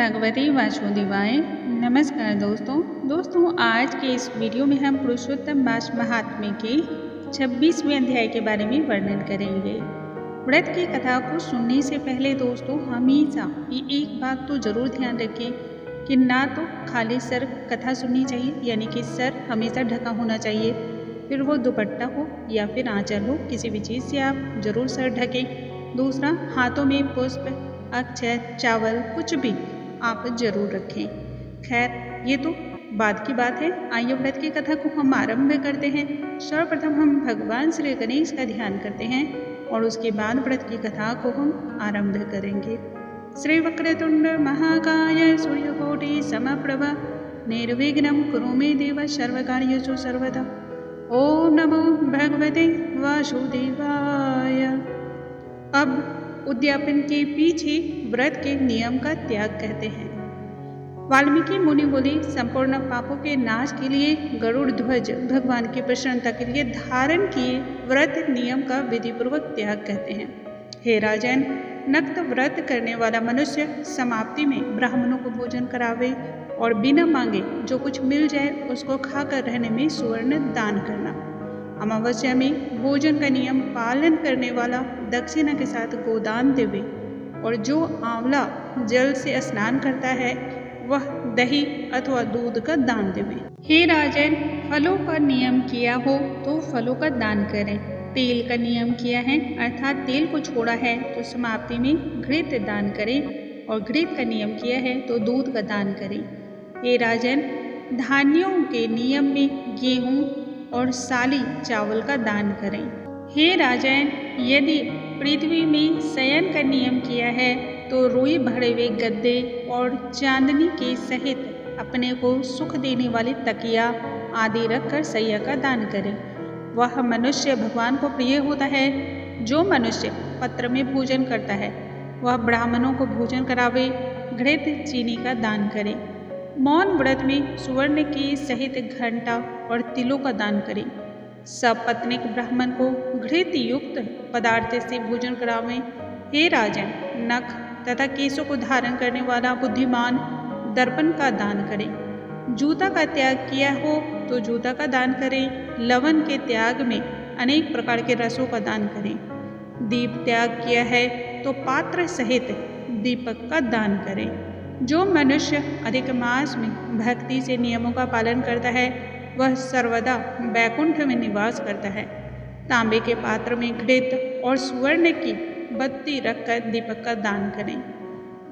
भगवती वासुदेवाय नमस्कार दोस्तों आज के इस वीडियो में हम पुरुषोत्तम मास महात्म्य के 26वें अध्याय के बारे में वर्णन करेंगे। व्रत की कथा को सुनने से पहले दोस्तों हमेशा ये एक बात तो जरूर ध्यान रखें कि ना तो खाली सर कथा सुननी चाहिए, यानी कि सर हमेशा ढका होना चाहिए, फिर वो दुपट्टा हो या फिर आंचल हो, किसी भी चीज़ से आप जरूर सर ढकें। दूसरा, हाथों में पुष्प, अक्षत, चावल कुछ भी आप जरूर रखें। खैर ये तो बाद की बात है। आइए व्रत की कथा को हम आरंभ करते हैं। सर्वप्रथम हम भगवान श्री गणेश का ध्यान करते हैं और उसके बाद व्रत की कथा को हम आरंभ करेंगे। श्री वक्रतुंड महाकाय सूर्यकोटि समप्रभ निर्विघ्नं कुरु मे देव सर्वकार्येषु सर्वदा। ओम नमो भगवते वासुदेवाय। अब उद्यापन के पीछे व्रत के नियम का त्याग कहते हैं। वाल्मीकि मुनि बोले, संपूर्ण पापों के नाश के लिए गरुड़ ध्वज भगवान की प्रसन्नता के लिए धारण किए व्रत नियम का विधिपूर्वक त्याग कहते हैं। हे राजन, नक्त व्रत करने वाला मनुष्य समाप्ति में ब्राह्मणों को भोजन करावे और बिना मांगे जो कुछ मिल जाए उसको खाकर रहने में सुवर्ण दान करना। अमावस्या में भोजन का नियम पालन करने वाला दक्षिणा के साथ गोदान देवे और जो आंवला जल से स्नान करता है वह दही अथवा दूध का दान देवे। हे राजन, फलों का नियम किया हो तो फलों का दान करें। तेल का नियम किया है अर्थात तेल को छोड़ा है तो समाप्ति में घृत दान करें और घृत का नियम किया है तो दूध का दान करें। हे राजन, धान्यों के नियम में गेहूं और साली चावल का दान करें। हे राजन, यदि पृथ्वी में शयन का नियम किया है तो रुई भरे हुए गद्दे और चांदनी के सहित अपने को सुख देने वाली तकिया आदि रखकर शैया का दान करें। वह मनुष्य भगवान को प्रिय होता है। जो मनुष्य पत्र में भोजन करता है वह ब्राह्मणों को भोजन करावे, घृत चीनी का दान करे। मौन व्रत में सुवर्ण के सहित घंटा और तिलों का दान करें। सपत्नीक ब्राह्मण को घृत युक्त पदार्थ से भोजन करावें। हे राजन, नख तथा केशों को धारण करने वाला बुद्धिमान दर्पण का दान करें। जूता का त्याग किया हो तो जूता का दान करें। लवण के त्याग में अनेक प्रकार के रसों का दान करें। दीप त्याग किया है तो पात्र सहित दीपक का दान करें। जो मनुष्य अधिक मास में भक्ति से नियमों का पालन करता है वह सर्वदा बैकुंठ में निवास करता है। तांबे के पात्र में घृत और सुवर्ण की बत्ती रखकर दीपक का दान करें।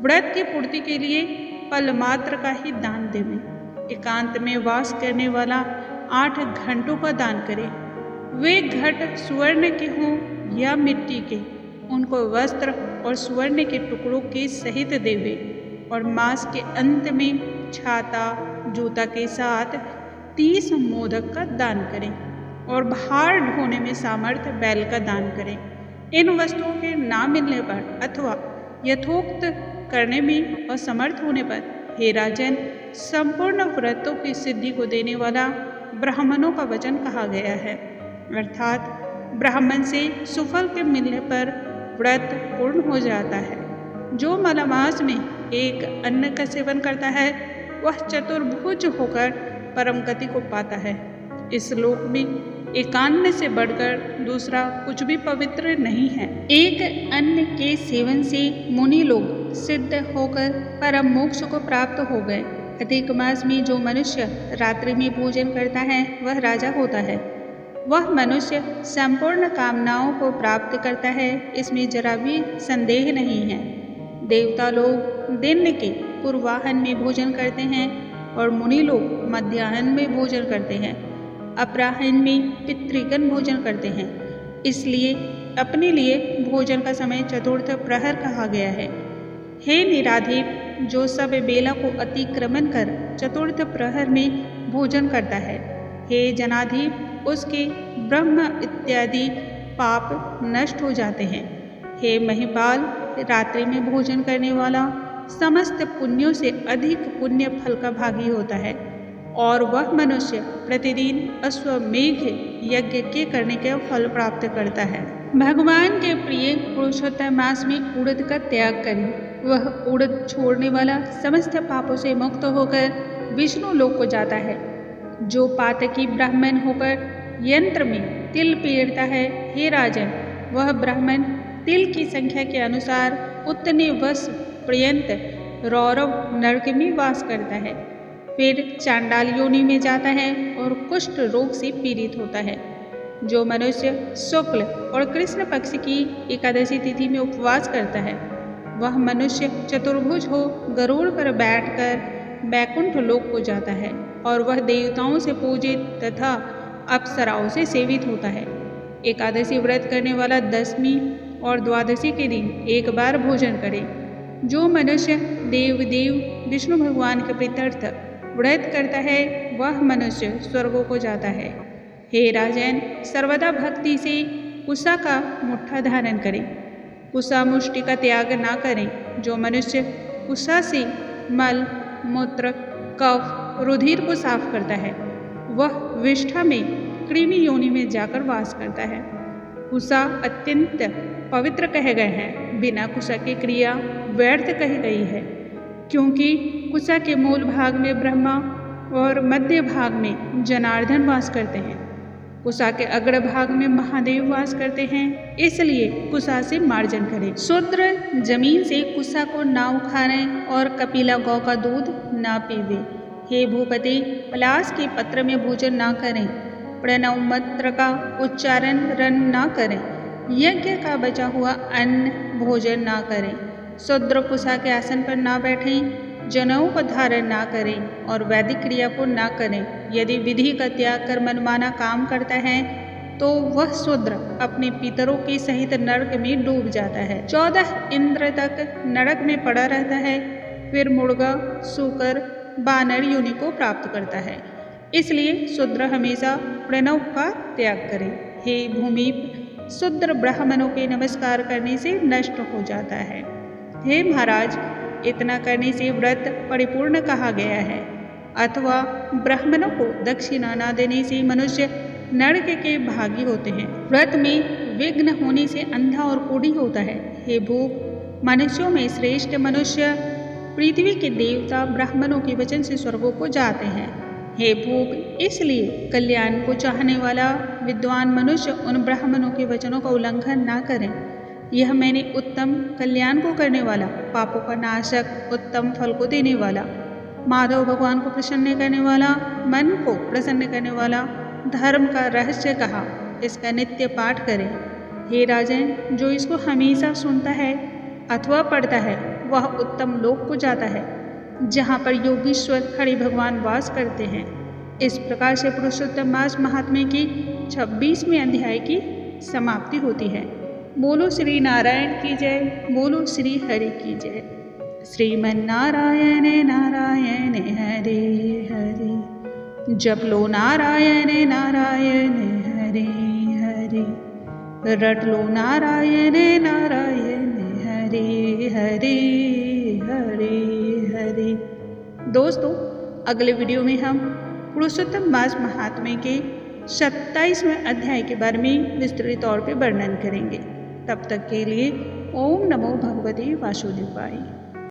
व्रत की पूर्ति के लिए फल मात्र का ही दान देवें। एकांत में वास करने वाला 8 घंटों का दान करें। वे घट सुवर्ण के हों या मिट्टी के, उनको वस्त्र और सुवर्ण के टुकड़ों के सहित देवे और मास के अंत में छाता जूता के साथ 30 मोदक का दान करें और भार ढोने में सामर्थ्य बैल का दान करें। इन वस्तुओं के ना मिलने पर अथवा यथोक्त करने में असमर्थ होने पर हे राजन, संपूर्ण व्रतों की सिद्धि को देने वाला ब्राह्मणों का वचन कहा गया है, अर्थात ब्राह्मण से सुफल के मिलने पर व्रत पूर्ण हो जाता है। जो मलमास में एक अन्न का सेवन करता है वह चतुर्भुज होकर परम गति को पाता है। इस लोक में एकान्न से बढ़कर दूसरा कुछ भी पवित्र नहीं है। एक अन्न के सेवन से मुनि लोग सिद्ध होकर परम मोक्ष को प्राप्त हो गए। अधिक मास में जो मनुष्य रात्रि में भोजन करता है वह राजा होता है। वह मनुष्य संपूर्ण कामनाओं को प्राप्त करता है, इसमें जरा भी संदेह नहीं है। देवता लोग दिन के पूर्वाहन में भोजन करते हैं और मुनि लोग मध्याह्न में भोजन करते हैं। अपराह्न में पितृगण भोजन करते हैं। इसलिए अपने लिए भोजन का समय चतुर्थ प्रहर कहा गया है। हे निराधीप, जो सब बेला को अतिक्रमण कर चतुर्थ प्रहर में भोजन करता है, हे जनाधीप, उसके ब्रह्म इत्यादि पाप नष्ट हो जाते हैं। हे महिपाल, रात्रि में भोजन करने वाला समस्त पुण्यों से अधिक पुण्य फल का भागी होता है और वह मनुष्य प्रतिदिन अश्वमेघ यज्ञ के करने के फल प्राप्त करता है। भगवान के प्रिय पुरुषोत्तम मास में उड़द का त्याग करें। वह उड़द छोड़ने वाला समस्त पापों से मुक्त होकर विष्णु लोक को जाता है। जो पातकी ब्राह्मण होकर यंत्र में तिल पेरता है, हे राजन, वह ब्राह्मण तिल की संख्या के अनुसार उतने वर्ष पर्यंत रौरव नरक में वास करता है। फिर चांडाल योनि में जाता है और कुष्ठ रोग से पीड़ित होता है। जो मनुष्य शुक्ल और कृष्ण पक्ष की एकादशी तिथि में उपवास करता है, वह मनुष्य चतुर्भुज हो गरुड़ पर बैठकर बैकुंठ लोक को जाता है और वह देवताओं से पूजित तथा अप्सराओं से सेवित होता है। एकादशी व्रत करने वाला दशमी और द्वादशी के दिन एक बार भोजन करे। जो मनुष्य देव विष्णु भगवान के प्रीत्यर्थ व्रत करता है, वह मनुष्य स्वर्गों को जाता है। हे राजन, सर्वदा भक्ति से कुसा का मुट्ठा धारण करें, कुसा मुष्टि का त्याग ना करें। जो मनुष्य कुसा से मल, मूत्र, कफ, रुधिर को साफ करता है, वह विष्ठा में कृमि योनि में जाकर वास करता है। कुसा अत्यंत पवित्र कहे गए हैं, बिना कुसा की क्रिया व्यर्थ कही गई है, क्योंकि कुसा के मूल भाग में ब्रह्मा और मध्य भाग में जनार्दन वास करते हैं। कुसा के अग्र भाग में महादेव वास करते हैं, इसलिए कुसा से मार्जन करें। शूद्र जमीन से कुसा को ना उखाड़ें और कपिला गौ का दूध ना पीवे। हे भूपति, पलाश के पत्र में भोजन ना करें, प्रणव मंत्र का उच्चारण रन ना करें, यज्ञ का बचा हुआ अन्न भोजन ना करें, शूद्र कुसा के आसन पर ना बैठें, जनेऊ को धारण ना करें और वैदिक क्रिया को ना करें। यदि विधि का त्याग कर मनमाना काम करता है तो वह शूद्र अपने पितरों के सहित नरक में डूब जाता है। 14 इंद्र तक नरक में पड़ा रहता है, फिर मुर्गा, सूकर, बानर योनि को प्राप्त करता है। इसलिए शूद्र हमेशा प्रणव का त्याग करें। हे भूमिप, शूद्र ब्राह्मणों के नमस्कार करने से नष्ट हो जाता है। हे महाराज, इतना करने से व्रत परिपूर्ण कहा गया है, अथवा ब्राह्मणों को दक्षिणा न देने से मनुष्य नरक के भागी होते हैं। व्रत में विघ्न होने से अंधा और कोढ़ी होता है। हे भूप, मनुष्यों में श्रेष्ठ मनुष्य पृथ्वी के देवता ब्राह्मणों के वचन से स्वर्गों को जाते हैं। हे भूप, इसलिए कल्याण को चाहने वाला विद्वान मनुष्य उन ब्राह्मणों के वचनों का उल्लंघन ना करें। यह मैंने उत्तम कल्याण को करने वाला, पापों का नाशक, उत्तम फल को देने वाला, माधव भगवान को प्रसन्न करने वाला, मन को प्रसन्न करने वाला धर्म का रहस्य कहा। इसका नित्य पाठ करें। हे राजन, जो इसको हमेशा सुनता है अथवा पढ़ता है, वह उत्तम लोक को जाता है, जहाँ पर योगीश्वर हरि भगवान वास करते हैं। इस प्रकार से पुरुषोत्तम मास महात्म्य की 26वें अध्याय की समाप्ति होती है। बोलो श्री नारायण की जय, बोलो श्री हरि की जय। श्रीमन्नारायण नारायण हरे हरे, जप लो नारायण नारायण हरे हरे, रट लो नारायण नारायण हरे हरे हरे हरे। दोस्तों, अगले वीडियो में हम पुरुषोत्तम मास महात्म्य के 27वें अध्याय के बारे में विस्तृत तौर पे वर्णन करेंगे। तब तक के लिए ओम नमो भगवते वासुदेवाय।